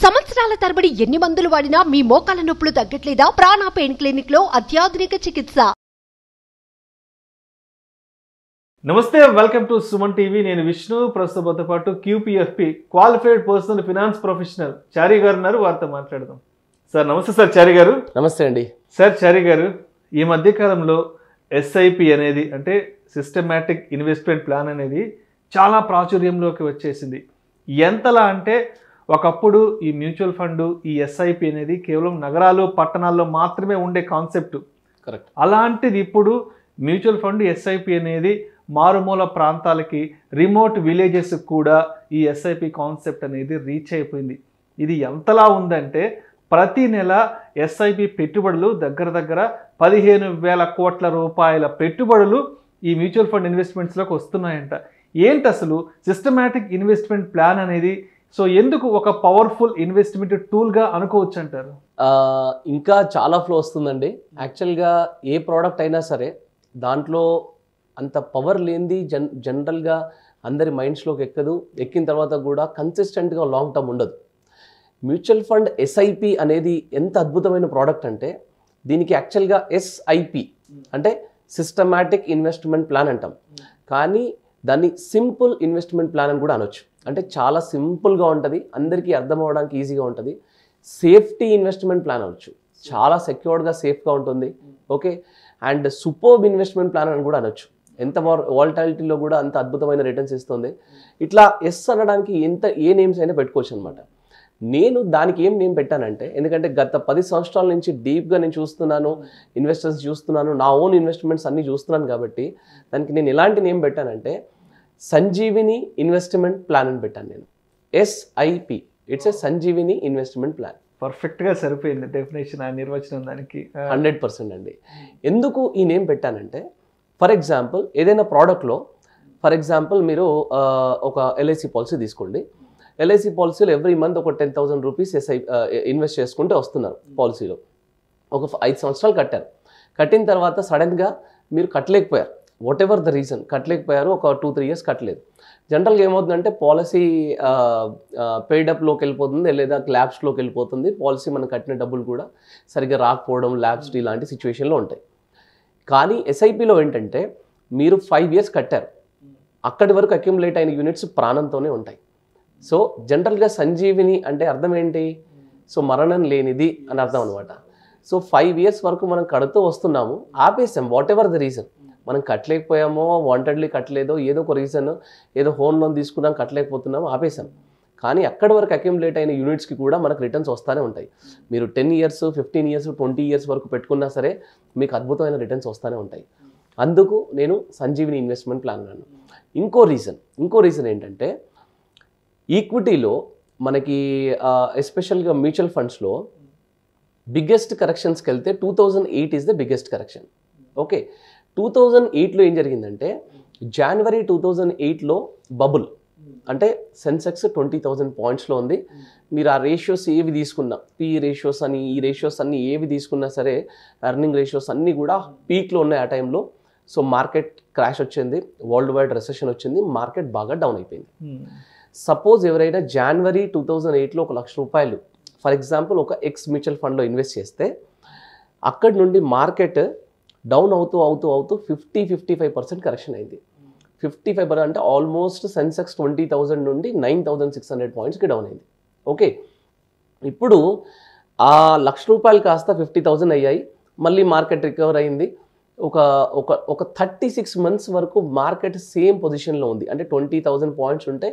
సంవత్సరాల తరబడి ఎన్ని మందులు వాడినా మీ మోకాల నొప్పులు తగ్గట్లేదా? ప్రాణ పెయిన్ క్లినిక్ లో అత్యాధునిక చికిత్స. నమస్తే, వెల్కమ్ టు సుమన్ టీవీ. నేను విష్ణు. ప్రస్తుతంతో పాటు QPFP qualified personal finance professional Chari గారు ఉన్నారు. వారితో మాట్లాడదాం. సార్ నమస్తే. సార్ చారి గారు. నమస్తే అండి. సార్ చారి గారు, ఈ మధ్యకాలంలో SIP అనేది అంటే సిస్టమాటిక్ ఇన్వెస్ట్మెంట్ ప్లాన్ అనేది చాలా ప్రాచుర్యంలోకి వచ్చేసింది. ఎంతలా అంటే ఒకప్పుడు ఈ మ్యూచువల్ ఫండ్, ఈ SIP అనేది కేవలం నగరాలు పట్టణాల్లో మాత్రమే ఉండే కాన్సెప్ట్. కరెక్ట్. అలాంటిది ఇప్పుడు మ్యూచువల్ ఫండ్ SIP అనేది మారుమూల ప్రాంతాలకి, రిమోట్ విలేజెస్ కూడా ఈ SIP కాన్సెప్ట్ అనేది రీచ్ అయిపోయింది. ఇది ఎంతలా ఉందంటే ప్రతి నెల SIP పెట్టుబడులు దగ్గర 15,000 కోట్ల రూపాయల పెట్టుబడులు ఈ మ్యూచువల్ ఫండ్ ఇన్వెస్ట్మెంట్స్లోకి వస్తున్నాయంట. ఏంటి అసలు సిస్టమాటిక్ ఇన్వెస్ట్మెంట్ ప్లాన్ అనేది? సో ఎందుకు ఒక పవర్ఫుల్ ఇన్వెస్ట్మెంట్ టూల్గా అనుకోవచ్చు అంటారు? ఇంకా చాలా ఫ్లో వస్తుందండి. యాక్చువల్గా ఏ ప్రోడక్ట్ అయినా సరే దాంట్లో అంత పవర్ లేనిది జనరల్గా అందరి మైండ్స్లోకి ఎక్కదు. ఎక్కిన తర్వాత కూడా కన్సిస్టెంట్గా లాంగ్ టర్మ్ ఉండదు. మ్యూచువల్ ఫండ్ SIP అనేది ఎంత అద్భుతమైన ప్రోడక్ట్ అంటే దీనికి యాక్చువల్గా SIP అంటే సిస్టమాటిక్ ఇన్వెస్ట్మెంట్ ప్లాన్ అంటాం, కానీ దాన్ని సింపుల్ ఇన్వెస్ట్మెంట్ ప్లాన్ అని కూడా అనొచ్చు. అంటే చాలా సింపుల్గా ఉంటుంది, అందరికీ అర్థం అవ్వడానికి ఈజీగా ఉంటుంది. సేఫ్టీ ఇన్వెస్ట్మెంట్ ప్లాన్ అనొచ్చు, చాలా సెక్యూర్డ్గా సేఫ్గా ఉంటుంది. Okay. And superb investment plan అని కూడా అనొచ్చు. ఎంత వాలటాలిటీలో కూడా అంత అద్భుతమైన రిటర్న్స్ ఇస్తుంది. ఇట్లా అనడానికి ఏ నేమ్స్ అయినా పెట్టుకోవచ్చు అనమాట. నేను దానికి ఏం నేమ్ పెట్టానంటే, ఎందుకంటే గత 10 సంవత్సరాల నుంచి డీప్గా నేను చూస్తున్నాను, ఇన్వెస్టర్స్ చూస్తున్నాను, నా ఓన్ ఇన్వెస్ట్మెంట్స్ అన్నీ చూస్తున్నాను. కాబట్టి దానికి నేను ఎలాంటి నేమ్ పెట్టానంటే సంజీవిని ఇన్వెస్ట్మెంట్ ప్లాన్ అని పెట్టాను నేను. SIP, it's a Sanjeevini investment plan. పర్ఫెక్ట్గా సరిపోయింది డెఫినేషన్, ఆ నిర్వచనం దానికి 100% అండి. ఎందుకు ఈ నేమ్ పెట్టానంటే, ఫర్ ఎగ్జాంపుల్ ఏదైనా ప్రోడక్ట్లో, ఫర్ ఎగ్జాంపుల్ మీరు ఒక LIC పాలసీ తీసుకోండి. LIC పాలసీలో ఎవ్రీ మంత్ ఒక 10,000 రూపీస్ ఇన్వెస్ట్ చేసుకుంటే వస్తున్నారు పాలసీలో. ఒక 5 సంవత్సరాలు కట్టారు. కట్టిన తర్వాత సడన్గా మీరు కట్టలేకపోయారు, వాట్ ఎవర్ ద రీజన్ కట్టలేకపోయారు, ఒక 2-3 ఇయర్స్ కట్టలేదు. జనరల్గా ఏమవుతుందంటే పాలసీ పెయిడప్లోకి వెళ్ళిపోతుంది, లేదా ల్యాబ్స్లోకి వెళ్ళిపోతుంది. పాలసీ మనం కట్టిన డబ్బులు కూడా సరిగ్గా రాకపోవడం, ల్యాబ్స్ ఇలాంటి సిచ్యువేషన్లో ఉంటాయి. కానీ SIPలో ఏంటంటే మీరు 5 ఇయర్స్ కట్టారు, అక్కడి వరకు అక్యుములేట్ అయిన యూనిట్స్ ప్రాణంతోనే ఉంటాయి. సో జనరల్గా సంజీవిని అంటే అర్థం ఏంటి? సో మరణం లేనిది అని అర్థం అనమాట. సో 5 ఇయర్స్ వరకు మనం కడుతూ వస్తున్నాము, ఆపేసాం, వాట్ ఎవర్ ద రీజన్. మనం కట్టలేకపోయామో, వాంటెడ్లీ కట్టలేదో, ఏదో ఒక రీజన్, ఏదో హోమ్ లోన్ తీసుకున్నాం కట్టలేకపోతున్నాము, ఆపేసాం. కానీ అక్కడి వరకు అక్యుములేట్ అయిన యూనిట్స్కి కూడా మనకు రిటర్న్స్ వస్తూనే ఉంటాయి. మీరు 10 ఇయర్స్, 15 ఇయర్స్, 20 ఇయర్స్ వరకు పెట్టుకున్నా సరే మీకు అద్భుతమైన రిటర్న్స్ వస్తూనే ఉంటాయి. అందుకు నేను సంజీవిని ఇన్వెస్ట్మెంట్ ప్లాన్ అన్నాను. ఇంకో రీజన్ ఏంటంటే, ఈక్విటీలో మనకి ఎస్పెషల్గా మ్యూచువల్ ఫండ్స్లో బిగ్గెస్ట్ కరెక్షన్స్కి వెళ్తే 2008 is the biggest correction. Okay. 2008లో ఏం జరిగిందంటే, జనవరి 2008లో బబుల్ అంటే సెన్సెక్స్ 20,000 పాయింట్స్లో ఉంది. మీరు ఆ రేషియోస్ ఏవి తీసుకున్నా, PE రేషియోస్ అని, ఈ రేషియోస్ అన్నీ ఏవి తీసుకున్నా సరే, ఎర్నింగ్ రేషియోస్ అన్నీ కూడా పీక్లో ఉన్నాయి ఆ టైంలో. సో మార్కెట్ క్రాష్ వచ్చింది, వరల్డ్ వైడ్ రెసెషన్ వచ్చింది, మార్కెట్ బాగా డౌన్ అయిపోయింది. సపోజ్ ఎవరైనా జనవరి 2008లో 1,00,000 రూపాయలు ఫర్ ఎగ్జాంపుల్ ఒక మ్యూచువల్ ఫండ్లో ఇన్వెస్ట్ చేస్తే, అక్కడి నుండి మార్కెట్ డౌన్ అవుతూ 50-55% కరెక్షన్ అయింది. 55% అంటే ఆల్మోస్ట్ సెన్సెక్స్ 20,000 నుండి 9,600 పాయింట్స్కి డౌన్ అయింది. ఓకే. ఇప్పుడు ఆ 1,00,000 రూపాయలు కాస్త 50,000 అయ్యాయి. మళ్ళీ మార్కెట్ రికవర్ అయింది. ఒక 36 మంత్స్ వరకు మార్కెట్ సేమ్ పొజిషన్లో ఉంది. అంటే 20,000 పాయింట్స్ ఉంటే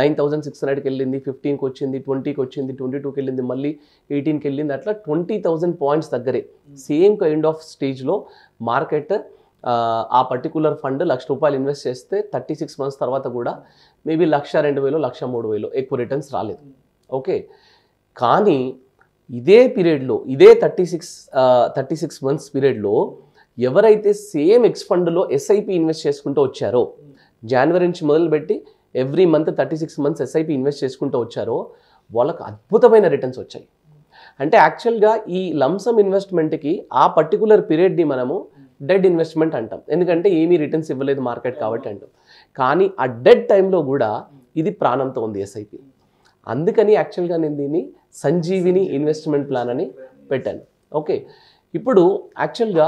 9,600కి వెళ్ళింది, 15కి వచ్చింది, 20కి వచ్చింది, 22కి వెళ్ళింది, మళ్ళీ 18కి వెళ్ళింది. అట్లా 20,000 పాయింట్స్ దగ్గరే సేమ్ కైండ్ ఆఫ్ స్టేజ్లో మార్కెట్. ఆ పర్టికులర్ ఫండ్ 1,00,000 రూపాయలు ఇన్వెస్ట్ చేస్తే 36 మంత్స్ తర్వాత కూడా మేబీ 1,02,000, 1,03,000 ఎక్కువ రిటర్న్స్ రాలేదు. ఓకే. కానీ ఇదే పీరియడ్లో, ఇదే 36 మంత్స్ పీరియడ్లో ఎవరైతే సేమ్ ఫండ్లో SIP ఇన్వెస్ట్ చేసుకుంటూ వచ్చారో, జనవరి నుంచి మొదలుపెట్టి every month 36 months SIP invest చేసుకుంటూ వచ్చారో వాళ్ళకు అద్భుతమైన రిటర్న్స్ వచ్చాయి. అంటే యాక్చువల్గా ఈ లంసమ్ ఇన్వెస్ట్మెంట్కి ఆ పర్టికులర్ పీరియడ్ని మనము డెడ్ ఇన్వెస్ట్మెంట్ అంటాం, ఎందుకంటే ఏమీ రిటర్న్స్ ఇవ్వలేదు మార్కెట్ కాబట్టి అంటాం. కానీ ఆ డెడ్ టైంలో కూడా ఇది ప్రాణంతో ఉంది SIP. అందుకని యాక్చువల్గా నేను దీన్ని సంజీవిని ఇన్వెస్ట్మెంట్ ప్లాన్ అని పెట్టాను. ఓకే, ఇప్పుడు యాక్చువల్గా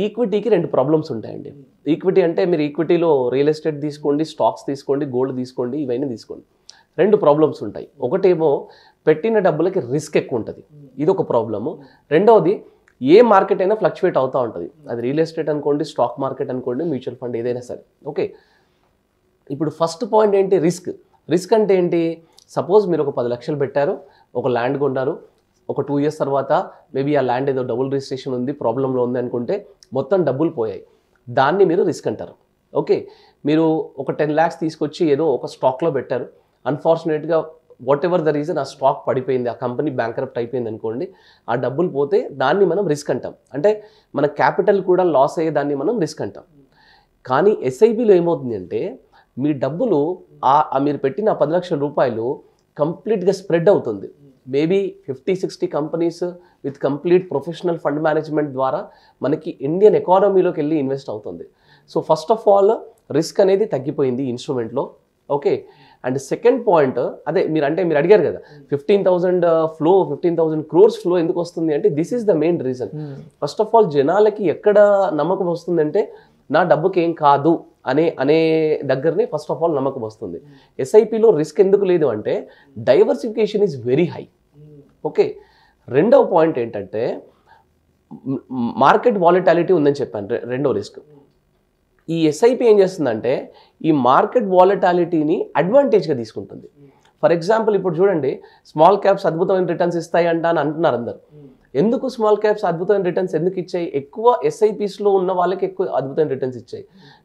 ఈక్విటీకి 2 ప్రాబ్లమ్స్ ఉంటాయండి. ఈక్విటీ అంటే మీరు ఈక్విటీలో రియల్ ఎస్టేట్ తీసుకోండి, స్టాక్స్ తీసుకోండి, గోల్డ్ తీసుకోండి, ఇవన్నీ తీసుకోండి. 2 ప్రాబ్లమ్స్ ఉంటాయి. ఒకటేమో పెట్టిన డబ్బులకి రిస్క్ ఎక్కువ ఉంటుంది, ఇది ఒక ప్రాబ్లము. రెండవది ఏ మార్కెట్ అయినా ఫ్లక్చువేట్ అవుతూ ఉంటుంది, అది రియల్ ఎస్టేట్ అనుకోండి, స్టాక్ మార్కెట్ అనుకోండి, మ్యూచువల్ ఫండ్ ఏదైనా సరే. ఓకే, ఇప్పుడు ఫస్ట్ పాయింట్ ఏంటి? రిస్క్. రిస్క్ అంటే ఏంటి? సపోజ్ మీరు ఒక 10 లక్షలు పెట్టారు, ఒక ల్యాండ్ కొన్నారు, ఒక 2 years తర్వాత మేబీ ఆ ల్యాండ్ ఏదో డబుల్ రిజిస్ట్రేషన్ ఉంది, ప్రాబ్లంలో ఉంది అనుకుంటే మొత్తం డబ్బులు పోయాయి, దాన్ని మీరు రిస్క్ అంటారు. ఓకే, మీరు ఒక 10 lakhs తీసుకొచ్చి ఏదో ఒక స్టాక్లో పెట్టారు, అన్ఫార్చునేట్గా వాట్ ఎవర్ ద రీజన్ ఆ స్టాక్ పడిపోయింది, ఆ కంపెనీ బ్యాంక్రప్ట్ అయిపోయింది అనుకోండి, ఆ డబ్బులు పోతే దాన్ని మనం రిస్క్ అంటాం. అంటే మన క్యాపిటల్ కూడా లాస్ అయ్యేదాన్ని మనం రిస్క్ అంటాం. కానీ ఎస్ఐపిలో ఏమవుతుంది అంటే మీ డబ్బులు మీరు పెట్టిన 10 లక్షల రూపాయలు కంప్లీట్గా స్ప్రెడ్ అవుతుంది. Maybe 50-60 companies with complete professional fund management ద్వారా మనకి ఇండియన్ ఎకానమీలోకి వెళ్ళి ఇన్వెస్ట్ అవుతుంది. So first of all risk అనేది తగ్గిపోయింది ఇన్స్ట్రుమెంట్లో. ఓకే, అండ్ సెకండ్ పాయింట్ అదే మీరు అడిగారు కదా 15,000 crores ఫ్లో ఎందుకు వస్తుంది అంటే this is the main reason. First of all జనాలకి ఎక్కడ నమ్మకం వస్తుందంటే నా డబ్బుకి ఏం కాదు అనే దగ్గరనే ఫస్ట్ ఆఫ్ ఆల్ నమ్మకం వస్తుంది. ఎస్ఐపిలో రిస్క్ ఎందుకు లేదు అంటే diversification is very high. Okay, రెండవ పాయింట్ ఏంటంటే మార్కెట్ వాలటాలిటీ ఉందని చెప్పాను, రెండో రిస్క్. ఈ ఎస్ఐపి ఏం చేస్తుందంటే ఈ మార్కెట్ వాలటాలిటీని అడ్వాంటేజ్గా తీసుకుంటుంది. ఫర్ ఎగ్జాంపుల్ ఇప్పుడు చూడండి, స్మాల్ క్యాప్స్ అద్భుతమైన రిటర్న్స్ ఇస్తాయి అని అంటున్నారు అందరు. ఎందుకు స్మాల్ క్యాప్స్ అద్భుతమైన రిటర్న్స్ ఎందుకు ఇచ్చాయి? ఎక్కువ ఎస్ఐపిస్లో ఉన్న వాళ్ళకి ఎక్కువ అద్భుతమైన రిటర్న్స్ ఇచ్చాయి.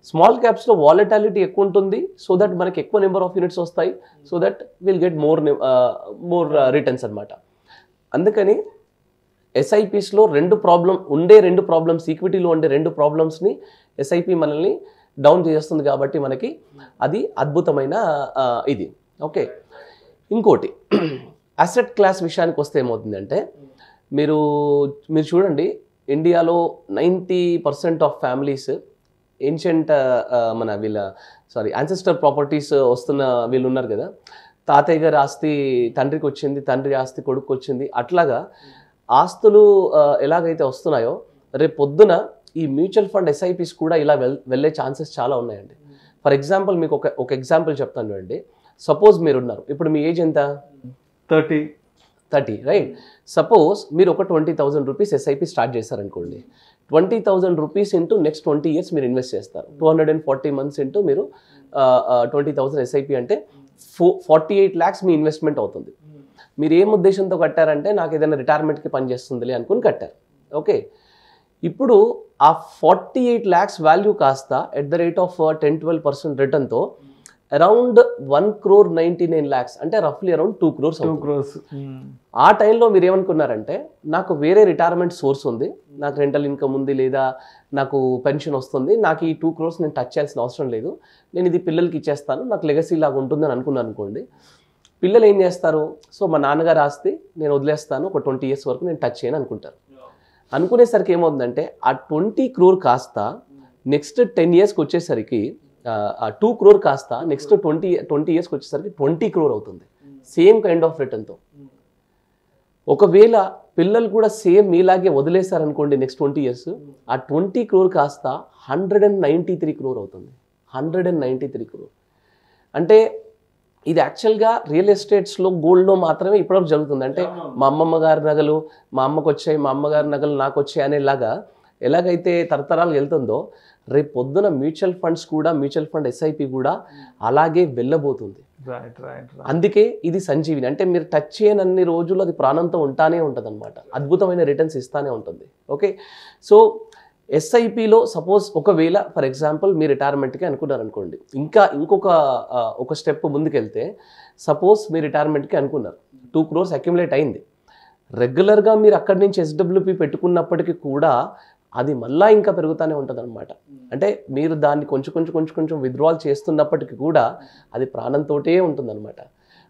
స్మాల్ క్యాప్స్లో వాలటాలిటీ ఎక్కువ ఉంటుంది, సో దట్ మనకి ఎక్కువ నెంబర్ ఆఫ్ యూనిట్స్ వస్తాయి, so that will get more returns అనమాట. అందుకని ఎస్ఐపిస్లో రెండు ప్రాబ్లమ్స్ ఈక్విటీలో ఉండే 2 ప్రాబ్లమ్స్ని ఎస్ఐపి మనల్ని డౌన్ చేస్తుంది కాబట్టి మనకి అది అద్భుతమైన ఇది. ఓకే, ఇంకోటి అసెట్ క్లాస్ విషయానికి వస్తే ఏమవుతుందంటే మీరు చూడండి, ఇండియాలో 90% of families ancient ancestor properties వస్తున్న వీళ్ళు ఉన్నారు కదా, తాతయ్య గారి ఆస్తి తండ్రికి వచ్చింది, తండ్రి ఆస్తి కొడుకు వచ్చింది, అట్లాగా ఆస్తులు ఎలాగైతే వస్తున్నాయో రేపు పొద్దున ఈ మ్యూచువల్ ఫండ్ ఎస్ఐపిస్ కూడా ఇలా వెళ్ళే ఛాన్సెస్ చాలా ఉన్నాయండి. ఫర్ ఎగ్జాంపుల్ మీకు ఒక ఎగ్జాంపుల్ చెప్తాను అండి. సపోజ్ మీరున్నారు, ఇప్పుడు మీ ఏజ్ ఎంత? 30 రైట్. సపోజ్ మీరు ఒక 20,000 రూపీస్ ఎస్ఐపి స్టార్ట్ చేశారనుకోండి, 20,000 రూపీస్ ఇంటూ నెక్స్ట్ 20 years మీరు ఇన్వెస్ట్ చేస్తారు. 240 months ఇంటూ మీరు 20,000 ఎస్ఐపి అంటే 48 lakhs మీ ఇన్వెస్ట్మెంట్ అవుతుంది. మీరు ఏం ఉద్దేశంతో కట్టారంటే నాకు ఏదైనా రిటైర్మెంట్కి పనిచేస్తుందిలే అనుకుని కట్టారు. ఓకే, ఇప్పుడు ఆ 48 lakhs వాల్యూ కాస్త ఎట్ ద రేట్ ఆఫ్ 10-12% రిటర్న్తో అరౌండ్ 1,99 lakhs అంటే రఫ్లీ అరౌండ్ 2 crores. ఆ టైంలో మీరు ఏమనుకున్నారంటే నాకు వేరే రిటైర్మెంట్ సోర్స్ ఉంది, నాకు రెంటల్ ఇన్కమ్ ఉంది, లేదా నాకు పెన్షన్ వస్తుంది, నాకు ఈ 2 crores నేను టచ్ చేయాల్సిన అవసరం లేదు, నేను ఇది పిల్లలకి ఇచ్చేస్తాను, నాకు లెగసీ లాగా ఉంటుందని అనుకున్నాను అనుకోండి. పిల్లలు ఏం చేస్తారు? సో మా నాన్నగారు ఆస్తి నేను వదిలేస్తాను, ఒక 20 years వరకు నేను టచ్ చేయను అనుకుంటారు. అనుకునేసరికి ఏమవుతుందంటే ఆ 20 crore కాస్త నెక్స్ట్ 10 yearsకి వచ్చేసరికి ఆ 2 crore కాస్త నెక్స్ట్ 20 yearsకి వచ్చేసరికి 20 crore అవుతుంది, సేమ్ కైండ్ ఆఫ్ రిటర్న్తో. ఒకవేళ పిల్లలు కూడా సేమ్ మీలాగే వదిలేశారనుకోండి నెక్స్ట్ 20 years, ఆ 20 crore కాస్త 193 crore అవుతుంది. 193 crore అంటే ఇది యాక్చువల్గా రియల్ ఎస్టేట్స్లో గోల్డ్లో మాత్రమే ఇప్పటివరకు జరుగుతుంది. అంటే మా అమ్మమ్మ గారి నగలు మా అమ్మకు వచ్చాయి, మా అమ్మగారి నగలు నాకు వచ్చాయి అనేలాగా ఎలాగైతే తరతరాలు వెళ్తుందో రేపు పొద్దున మ్యూచువల్ ఫండ్స్ కూడా, మ్యూచువల్ ఫండ్ ఎస్ఐపి కూడా అలాగే వెళ్ళబోతుంది. అందుకే ఇది సంజీవిని. అంటే మీరు టచ్ చేయనన్ని రోజులు అది ప్రాణంతో ఉంటానే ఉంటుంది అనమాట, అద్భుతమైన రిటర్న్స్ ఇస్తానే ఉంటుంది. ఓకే, సో ఎస్ఐపిలో సపోజ్ ఒకవేళ ఫర్ ఎగ్జాంపుల్ మీ రిటైర్మెంట్కి అనుకున్నారు అనుకోండి, ఇంకొక స్టెప్ ముందుకెళ్తే సపోజ్ మీ రిటైర్మెంట్కి అనుకున్నారు, 2 crores అక్యుములేట్ అయింది. రెగ్యులర్గా మీరు అక్కడి నుంచి ఎస్డబ్ల్యూపీ పెట్టుకున్నప్పటికీ కూడా అది మళ్ళీ ఇంకా పెరుగుతూనే ఉంటుంది అనమాట. అంటే మీరు దాన్ని కొంచెం విత్డ్రాల్ చేస్తున్నప్పటికీ కూడా అది ప్రాణంతోటే ఉంటుందన్నమాట.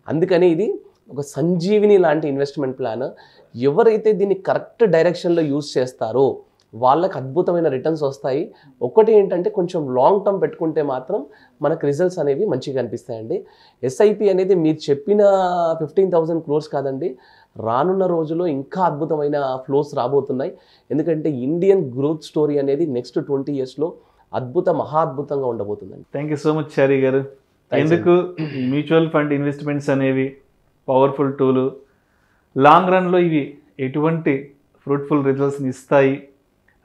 అందుకని ఇది ఒక సంజీవిని లాంటి ఇన్వెస్ట్మెంట్ ప్లాన్. ఎవరైతే దీన్ని కరెక్ట్ డైరెక్షన్లో యూజ్ చేస్తారో వాళ్ళకి అద్భుతమైన రిటర్న్స్ వస్తాయి. ఒక్కటి ఏంటంటే కొంచెం లాంగ్ టర్మ్ పెట్టుకుంటే మాత్రం మనకు రిజల్ట్స్ అనేవి మంచిగా కనిపిస్తాయండి. ఎస్ఐపి అనేది మీరు చెప్పిన 15,000 crores కాదండి, రానున్న రోజుల్లో ఇంకా అద్భుతమైన ఫ్లోస్ రాబోతున్నాయి. ఎందుకంటే ఇండియన్ గ్రోత్ స్టోరీ అనేది నెక్స్ట్ 20 yearsలో మహా అద్భుతంగా ఉండబోతుందండి. థ్యాంక్ యూ సో మచ్ చారి గారు. ఎందుకు మ్యూచువల్ ఫండ్ ఇన్వెస్ట్మెంట్స్ అనేవి పవర్ఫుల్ టూలు, లాంగ్ రన్లో ఇవి ఎటువంటి ఫ్రూట్ఫుల్ రిజల్ట్స్ని ఇస్తాయి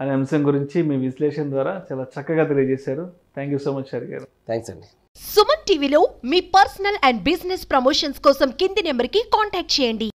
అనే అంశం గురించి మీ విశ్లేషణ ద్వారా చాలా చక్కగా తెలియజేశారు. థ్యాంక్ యూ సో మచ్ చారి గారు. థ్యాంక్స్ అండి. సుమన్ టీవీలో మీ పర్సనల్ అండ్ బిజినెస్ ప్రమోషన్స్ కోసం కింది నెంబర్కి కాంటాక్ట్ చేయండి.